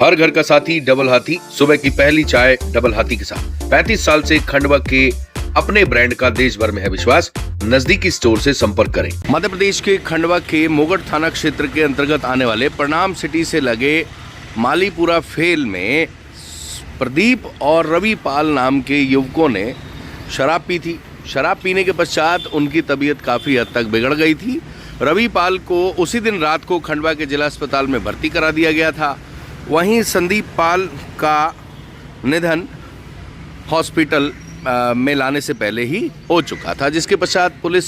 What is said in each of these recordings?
हर घर का साथी डबल हाथी, सुबह की पहली चाय डबल हाथी के साथ। 35 साल से खंडवा के अपने ब्रांड का देश भर में है विश्वास। नजदीकी स्टोर से संपर्क करें। मध्य प्रदेश के खंडवा के मोगढ़ थाना क्षेत्र के अंतर्गत आने वाले प्रणाम सिटी से लगे मालीपुरा फेल में प्रदीप और रवि पाल नाम के युवकों ने शराब पी थी। शराब पीने के पश्चात उनकी तबीयत काफ़ी हद तक बिगड़ गई थी। रवि पाल को उसी दिन रात को खंडवा के जिला अस्पताल में भर्ती करा दिया गया था। वहीं संदीप पाल का निधन हॉस्पिटल में लाने से पहले ही हो चुका था, जिसके पश्चात पुलिस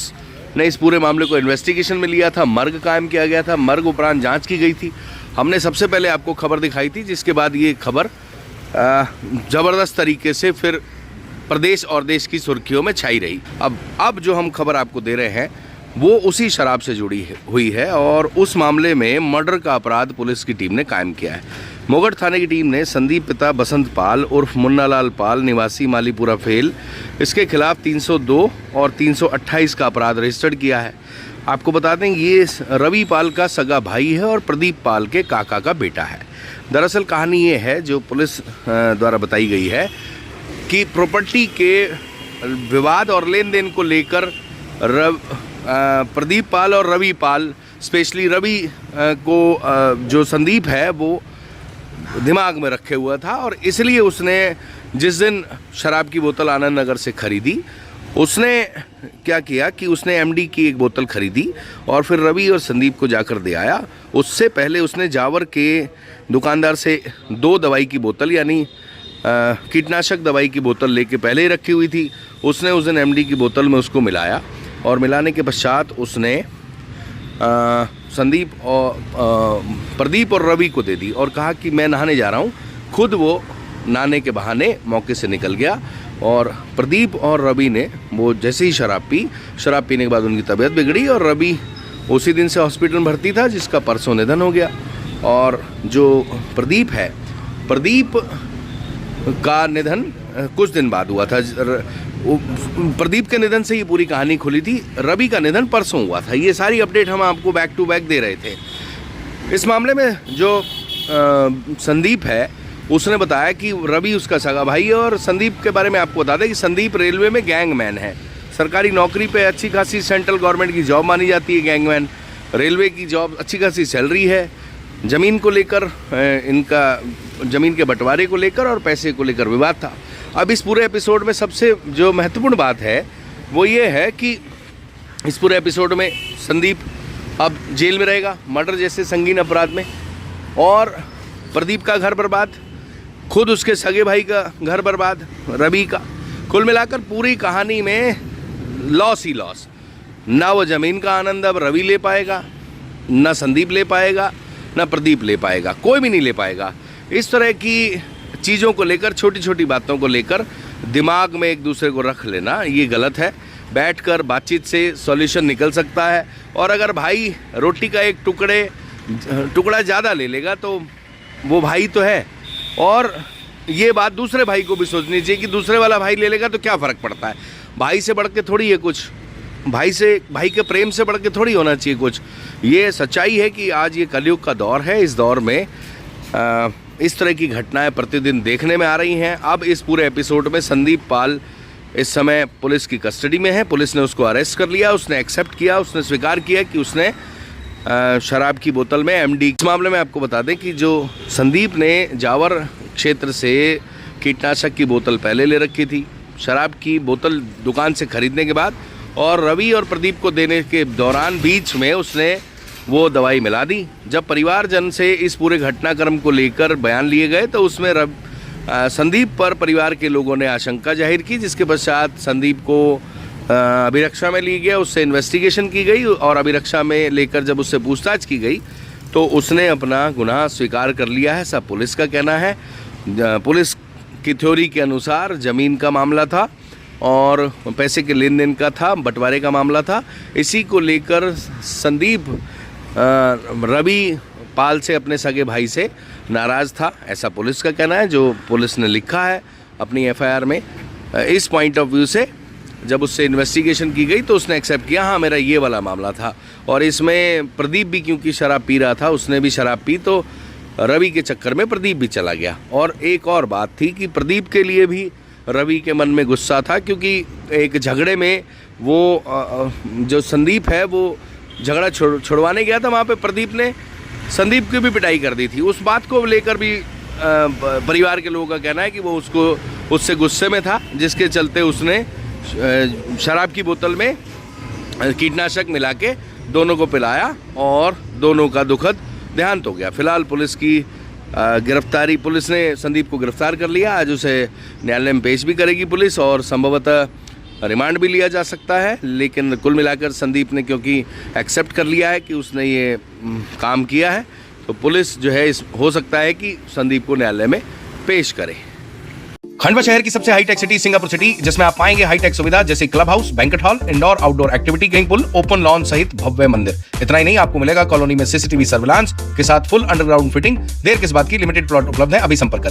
ने इस पूरे मामले को इन्वेस्टिगेशन में लिया था। मर्ग कायम किया गया था। मर्ग उपरांत जांच की गई थी। हमने सबसे पहले आपको खबर दिखाई थी, जिसके बाद ये खबर ज़बरदस्त तरीके से फिर प्रदेश और देश की सुर्खियों में छाई रही। अब जो हम खबर आपको दे रहे हैं वो उसी शराब से जुड़ी हुई है और उस मामले में मर्डर का अपराध पुलिस की टीम ने कायम किया है। मोगढ़ थाने की टीम ने संदीप पिता बसंत पाल उर्फ मुन्नालाल पाल निवासी मालीपुरा फेल, इसके खिलाफ 302 और 328 का अपराध रजिस्टर्ड किया है। आपको बता दें ये रवि पाल का सगा भाई है और प्रदीप पाल के काका का बेटा है। दरअसल कहानी ये है जो पुलिस द्वारा बताई गई है कि प्रॉपर्टी के विवाद और लेन देन को लेकर प्रदीप पाल और रवि पाल, स्पेशली रवि को जो संदीप है वो दिमाग में रखे हुआ था और इसलिए उसने जिस दिन शराब की बोतल आनंद नगर से खरीदी, उसने क्या किया कि उसने एमडी की एक बोतल खरीदी और फिर रवि और संदीप को जाकर दे आया। उससे पहले उसने जावर के दुकानदार से 2 दवाई की बोतल यानी कीटनाशक दवाई की बोतल लेके पहले ही रखी हुई थी। उसने उस दिन एमडी की बोतल में उसको मिलाया और मिलाने के पश्चात उसने संदीप और प्रदीप और रवि को दे दी और कहा कि मैं नहाने जा रहा हूँ। खुद वो नहाने के बहाने मौके से निकल गया और प्रदीप और रवि ने वो जैसे ही शराब पीने के बाद उनकी तबीयत बिगड़ी और रवि उसी दिन से हॉस्पिटल में भर्ती था, जिसका परसों निधन हो गया। और जो प्रदीप है, प्रदीप का निधन कुछ दिन बाद हुआ था। प्रदीप के निधन से ये पूरी कहानी खुली थी। रवि का निधन परसों हुआ था। ये सारी अपडेट हम आपको बैक टू बैक दे रहे थे। इस मामले में जो संदीप है उसने बताया कि रवि उसका सगा भाई है और संदीप के बारे में आपको बता दें कि संदीप रेलवे में गैंगमैन है। सरकारी नौकरी पे अच्छी खासी सेंट्रल गवर्नमेंट की जॉब मानी जाती है गैंगमैन। रेलवे की जॉब, अच्छी खासी सैलरी है। ज़मीन को लेकर इनका ज़मीन के बंटवारे को लेकर और पैसे को लेकर विवाद था। अब इस पूरे एपिसोड में सबसे जो महत्वपूर्ण बात है वो ये है कि इस पूरे एपिसोड में संदीप अब जेल में रहेगा मर्डर जैसे संगीन अपराध में, और प्रदीप का घर बर्बाद, खुद उसके सगे भाई का घर बर्बाद, रवि का। कुल मिलाकर पूरी कहानी में लॉस ही लॉस। ना वो ज़मीन का आनंद अब रवि ले पाएगा, ना संदीप ले पाएगा, ना प्रदीप ले पाएगा, कोई भी नहीं ले पाएगा। इस तरह की चीज़ों को लेकर, छोटी छोटी बातों को लेकर दिमाग में एक दूसरे को रख लेना ये गलत है। बैठकर बातचीत से सॉल्यूशन निकल सकता है और अगर भाई रोटी का एक टुकड़ा ज़्यादा ले लेगा तो वो भाई तो है। और ये बात दूसरे भाई को भी सोचनी चाहिए कि दूसरे वाला भाई ले लेगा तो क्या फ़र्क पड़ता है। भाई से बढ़ के थोड़ी है कुछ, भाई के प्रेम से बढ़ के थोड़ी होना चाहिए कुछ। ये सच्चाई है कि आज ये कलयुग का दौर है। इस दौर में इस तरह की घटनाएं प्रतिदिन देखने में आ रही हैं। अब इस पूरे एपिसोड में संदीप पाल इस समय पुलिस की कस्टडी में है। पुलिस ने उसको अरेस्ट कर लिया। उसने एक्सेप्ट किया, उसने स्वीकार किया कि उसने शराब की बोतल में एमडी। इस मामले में आपको बता दें कि जो संदीप ने जावर क्षेत्र से कीटनाशक की बोतल पहले ले रखी थी, शराब की बोतल दुकान से खरीदने के बाद, और रवि और प्रदीप को देने के दौरान बीच में उसने वो दवाई मिला दी। जब परिवारजन से इस पूरे घटनाक्रम को लेकर बयान लिए गए तो उसमें संदीप पर परिवार के लोगों ने आशंका जाहिर की, जिसके पश्चात संदीप को अभिरक्षा में लिया गया। उससे इन्वेस्टिगेशन की गई और अभिरक्षा में लेकर जब उससे पूछताछ की गई तो उसने अपना गुनाह स्वीकार कर लिया है, ऐसा पुलिस का कहना है। पुलिस की थ्योरी के अनुसार ज़मीन का मामला था और पैसे के लेन देन का था, बंटवारे का मामला था। इसी को लेकर संदीप रवि पाल से, अपने सगे भाई से नाराज़ था, ऐसा पुलिस का कहना है, जो पुलिस ने लिखा है अपनी एफआईआर में। इस पॉइंट ऑफ व्यू से जब उससे इन्वेस्टिगेशन की गई तो उसने एक्सेप्ट किया, हाँ मेरा ये वाला मामला था। और इसमें प्रदीप भी क्योंकि शराब पी रहा था, उसने भी शराब पी, तो रवि के चक्कर में प्रदीप भी चला गया। और एक और बात थी कि प्रदीप के लिए भी रवि के मन में गुस्सा था, क्योंकि एक झगड़े में वो जो संदीप है वो झगड़ा छुड़वाने गया था, वहाँ पे प्रदीप ने संदीप की भी पिटाई कर दी थी। उस बात को लेकर भी परिवार के लोगों का कहना है कि वो उससे गुस्से में था, जिसके चलते उसने शराब की बोतल में कीटनाशक मिला के दोनों को पिलाया और दोनों का दुखद देहांत हो गया। फिलहाल पुलिस ने संदीप को गिरफ्तार कर लिया। आज उसे न्यायालय में पेश भी करेगी पुलिस और संभवतः रिमांड भी लिया जा सकता है। लेकिन कुल मिलाकर संदीप ने क्योंकि एक्सेप्ट कर लिया है कि उसने ये काम किया है, तो पुलिस जो है हो सकता है कि संदीप को न्यायालय में पेश करे। खंडवा शहर की सबसे हाईटेक सिटी सिंगापुर सिटी, जिसमें आप पाएंगे हाईटेक सुविधा जैसे club house, banquet hall, indoor outdoor activity swimming pool, open lawn सहित भव्य मंदिर। इतना ही नहीं, आपको मिलेगा कॉलोनी में सीसीटीवी सर्विलांस के साथ फुल अंडरग्राउंड फिटिंग। देर किस बात की, लिमिटेड प्लॉट उपलब्ध है, अभी संपर्क करें।